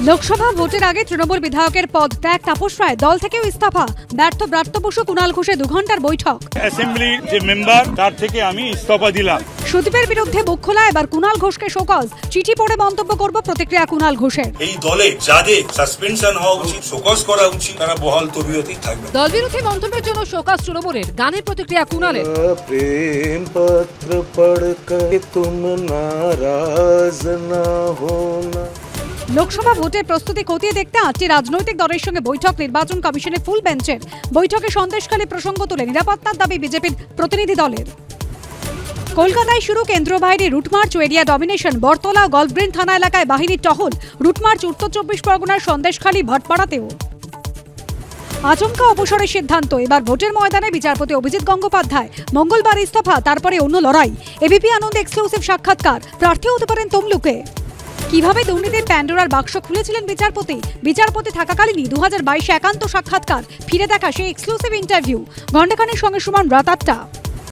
লোকসভা ভোটের আগে তৃণমূল বিধায়কের পদ ত্যাগ তাপস রায়, দল থেকেও ইস্তফা। ব্যর্থ ব্রাত্য বসু কুণাল ঘোষে 2 ঘন্টার বৈঠক। অ্যাসেম্বলির যে মেম্বার তার থেকে আমি ইস্তফা দিলাম। সুদীপের বিরুদ্ধে মুখ খোলা, এবার কুণাল ঘোষকে শোকজ। চিঠি পড়ে মন্তব্য করব, প্রতিক্রিয়া কুণাল ঘোষের। এই দলে যাদের সাসপেনশন হওয়া উচিত, শোকজ করা উচিত, তারা বহাল তবিয়তেই থাকবে। দল বিরোধী মন্তব্যের জন্য শোকজ তৃণমূলের। গানের প্রতিক্রিয়া কুণালের। প্রেম পত্র পড়কে তুম নারাজ না হোনা। লোকসভা ভোটের প্রস্তুতি খতিয়ে দেখতে 8টি রাজনৈতিক দলের সঙ্গে বৈঠক নির্বাচন কমিশনের ফুল বেঞ্চের। বৈঠকে সন্দেশখালী প্রসঙ্গ তুলে নিরাপত্তার দাবি বিজেপির প্রতিনিধি দলের। কলকাতায় শুরু কেন্দ্রীয় বাহিনীর রুটমার্চ ও এরিয়া ডমিনেশন। বরতলা ও গল্ফগ্রিন থানা এলাকায় বাহিনীর টহল। রুটমার্চ উত্তর 24 পরগনার সন্দেশখালী ভটপাড়াতেও। আচমকা অবসরের সিদ্ধান্ত, এবার ভোটের ময়দানে বিচারপতি অভিজিৎ গঙ্গোপাধ্যায়। মঙ্গলবার ইস্তফা, তারপরে অন্য লড়াই। এবিপি আনন্দ এক্সক্লুসিভ সাক্ষাৎকার। প্রার্থী হতে পারেন তমলুকে। কিভাবে দুর্নীতির প্যান্ডোরার বাক্স খুলেছিলেন বিচারপতি থাকাকালীনই 2022 একান্ত সাক্ষাৎকার, ফিরে দেখা সেই এক্সক্লুসিভ ইন্টারভিউ। ঘণ্টাখানেক সঙ্গে সমান রাত 8টা।